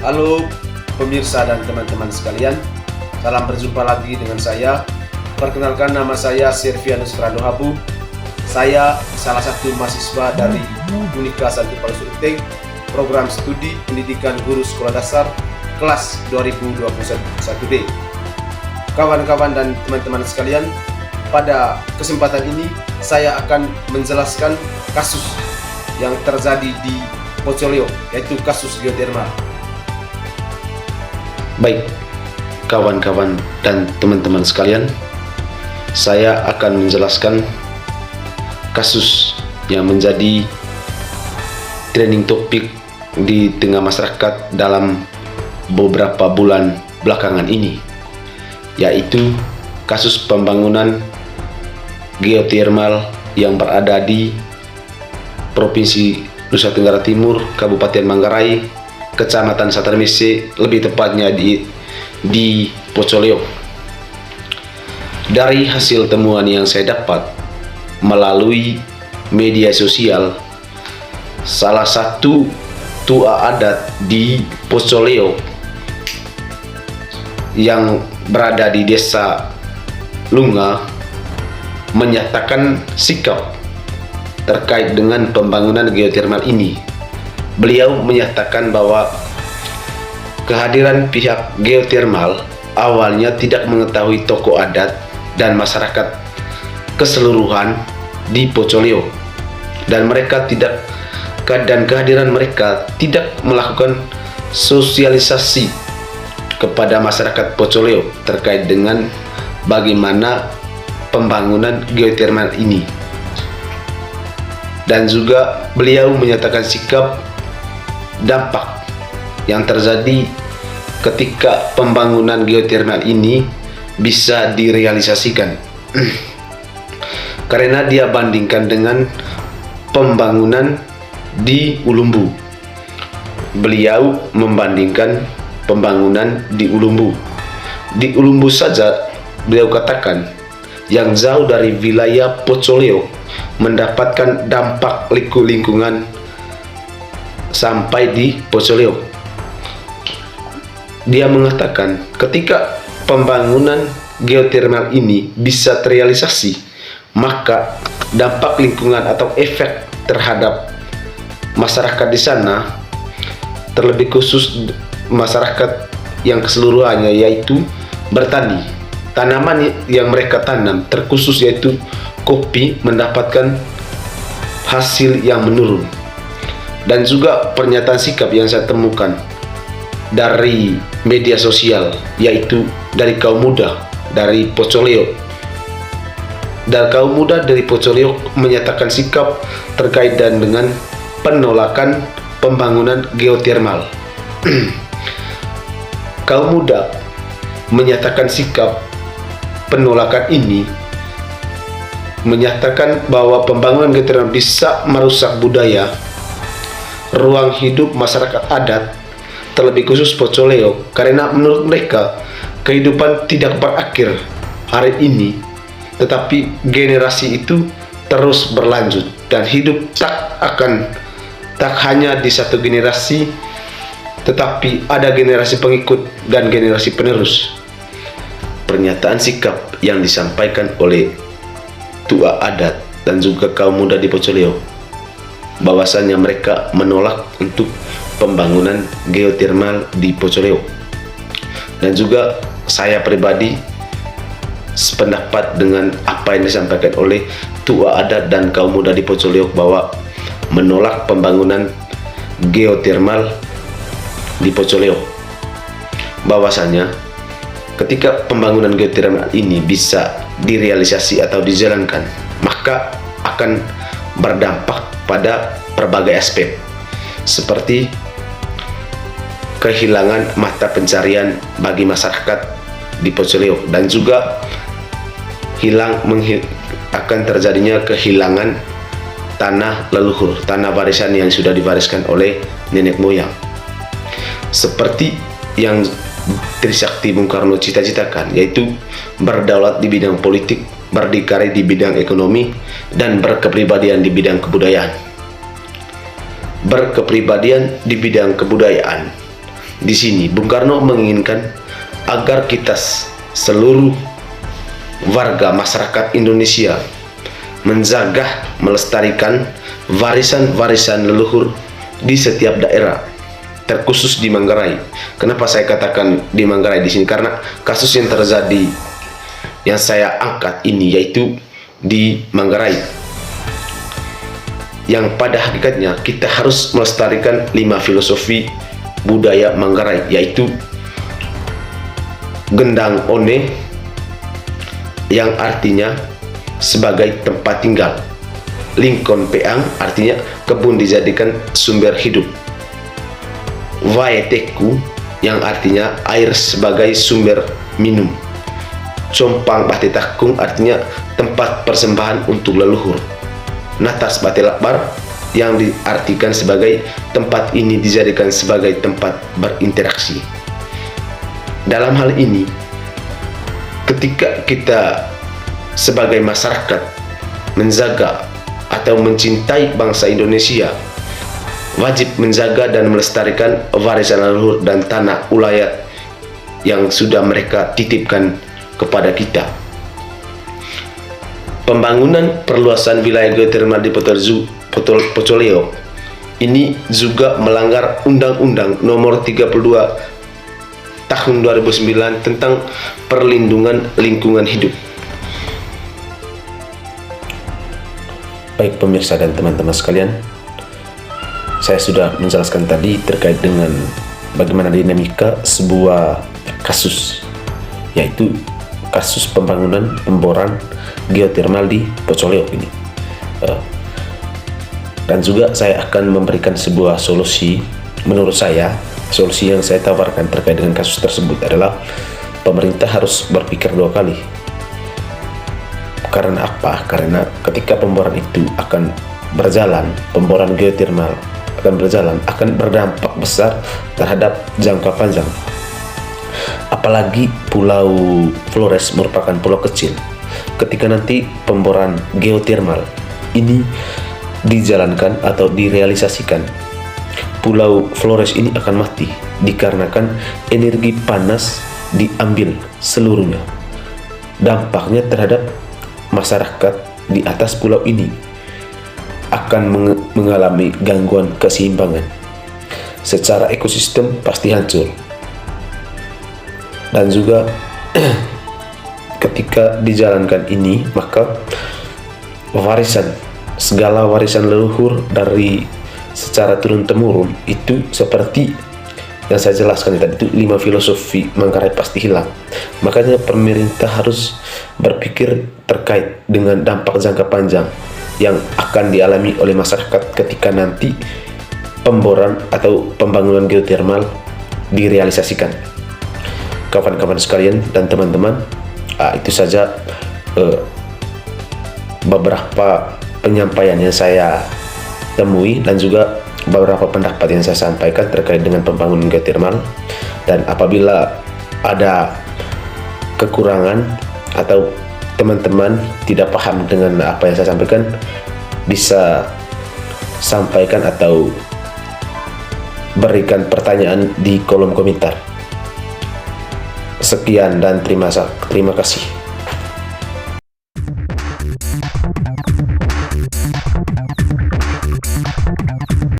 Halo pemirsa dan teman-teman sekalian, salam berjumpa lagi dengan saya. Perkenalkan, nama saya Servianus Rado Habu. Saya salah satu mahasiswa dari Unika Santi Paulus Uteng, program studi pendidikan guru sekolah dasar kelas 2021D. Kawan-kawan dan teman-teman sekalian, pada kesempatan ini saya akan menjelaskan kasus yang terjadi di Pocoleo, yaitu kasus geotermal. Baik, kawan-kawan dan teman-teman sekalian, saya akan menjelaskan kasus yang menjadi trending topik di tengah masyarakat dalam beberapa bulan belakangan ini, yaitu kasus pembangunan geotermal yang berada di Provinsi Nusa Tenggara Timur, Kabupaten Manggarai, Kecamatan Satarmise, lebih tepatnya di Pocoleo. Dari hasil temuan yang saya dapat melalui media sosial, salah satu tua adat di Pocoleo yang berada di Desa Lunga menyatakan sikap terkait dengan pembangunan geotermal ini. Beliau menyatakan bahwa kehadiran pihak geotermal awalnya tidak mengetahui tokoh adat dan masyarakat keseluruhan di Pocoleo, dan kehadiran mereka tidak melakukan sosialisasi kepada masyarakat Pocoleo terkait dengan bagaimana pembangunan geotermal ini. Dan juga beliau menyatakan sikap dampak yang terjadi ketika pembangunan geotermal ini bisa direalisasikan karena dia bandingkan dengan pembangunan di Ulumbu. Beliau membandingkan pembangunan di Ulumbu. Di Ulumbu saja beliau katakan yang jauh dari wilayah Pocoleo mendapatkan dampak lingkungan sampai di Pocoleo. Dia mengatakan ketika pembangunan geotermal ini bisa terrealisasi, maka dampak lingkungan atau efek terhadap masyarakat di sana, terlebih khusus masyarakat yang keseluruhannya, yaitu bertani. Tanaman yang mereka tanam terkhusus yaitu kopi mendapatkan hasil yang menurun. Dan juga pernyataan sikap yang saya temukan dari media sosial, yaitu dari kaum muda dari Pocoleo. Dan kaum muda dari Pocoleo menyatakan sikap terkait dengan penolakan pembangunan geotermal. Kaum muda menyatakan sikap penolakan ini, menyatakan bahwa pembangunan geotermal bisa merusak budaya, ruang hidup masyarakat adat, terlebih khusus Pocoleo, karena menurut mereka kehidupan tidak berakhir hari ini, tetapi generasi itu terus berlanjut, dan hidup tak hanya di satu generasi, tetapi ada generasi pengikut dan generasi penerus. Pernyataan sikap yang disampaikan oleh tua adat dan juga kaum muda di Pocoleo, bahwasannya mereka menolak untuk pembangunan geotermal di Pocoleo. Dan juga saya pribadi sependapat dengan apa yang disampaikan oleh tua adat dan kaum muda di Pocoleo, bahwa menolak pembangunan geotermal di Pocoleo. Bahwasannya ketika pembangunan geotermal ini bisa direalisasi atau dijalankan, maka akan berdampak pada berbagai aspek, seperti kehilangan mata pencarian bagi masyarakat di Pocoleo, dan juga akan terjadinya kehilangan tanah leluhur, tanah warisan yang sudah diwariskan oleh nenek moyang, seperti yang Trisakti Bung Karno cita-citakan, yaitu berdaulat di bidang politik, berdikari di bidang ekonomi, dan berkepribadian di bidang kebudayaan. Berkepribadian di bidang kebudayaan Di sini Bung Karno menginginkan agar kita seluruh warga masyarakat Indonesia menjaga, melestarikan warisan-warisan leluhur di setiap daerah, terkhusus di Manggarai. Kenapa saya katakan di Manggarai di sini? Karena kasus yang terjadi yang saya angkat ini yaitu di Manggarai, yang pada hakikatnya kita harus melestarikan 5 filosofi budaya Manggarai, yaitu Gendang One yang artinya sebagai tempat tinggal, Lingkon Peang artinya kebun dijadikan sumber hidup, Waeteku yang artinya air sebagai sumber minum, Compang Batetakung artinya tempat persembahan untuk leluhur, Natas Batelakbar yang diartikan sebagai tempat ini dijadikan sebagai tempat berinteraksi. Dalam hal ini, ketika kita sebagai masyarakat menjaga atau mencintai bangsa Indonesia, wajib menjaga dan melestarikan warisan leluhur dan tanah ulayat yang sudah mereka titipkan kepada kita. Pembangunan perluasan wilayah geotermal di Pocoleo ini juga melanggar Undang-Undang Nomor 32 Tahun 2009 tentang perlindungan lingkungan hidup. Baik pemirsa dan teman-teman sekalian, saya sudah menjelaskan tadi terkait dengan bagaimana dinamika sebuah kasus, yaitu kasus pembangunan pemboran geotermal di Pocoleo ini. Dan juga saya akan memberikan sebuah solusi. Menurut saya, solusi yang saya tawarkan terkait dengan kasus tersebut adalah pemerintah harus berpikir 2 kali. Karena apa? Karena ketika pemboran itu akan berjalan, pemboran geotermal akan berjalan, akan berdampak besar terhadap jangka panjang. Apalagi Pulau Flores merupakan pulau kecil. Ketika nanti pemboran geotermal ini dijalankan atau direalisasikan, Pulau Flores ini akan mati dikarenakan energi panas diambil seluruhnya. Dampaknya terhadap masyarakat di atas pulau ini akan mengalami gangguan keseimbangan. Secara ekosistem pasti hancur. Dan juga ketika dijalankan ini, maka segala warisan leluhur dari secara turun-temurun itu seperti yang saya jelaskan tadi, itu 5 filosofi Manggarai pasti hilang. Makanya pemerintah harus berpikir terkait dengan dampak jangka panjang yang akan dialami oleh masyarakat ketika nanti pemboran atau pembangunan geotermal direalisasikan. Kawan-kawan sekalian dan teman-teman, itu saja beberapa penyampaian yang saya temui dan juga beberapa pendapat yang saya sampaikan terkait dengan pembangunan geotermal. Dan apabila ada kekurangan atau teman-teman tidak paham dengan apa yang saya sampaikan, bisa sampaikan atau berikan pertanyaan di kolom komentar. Sekian dan terima kasih.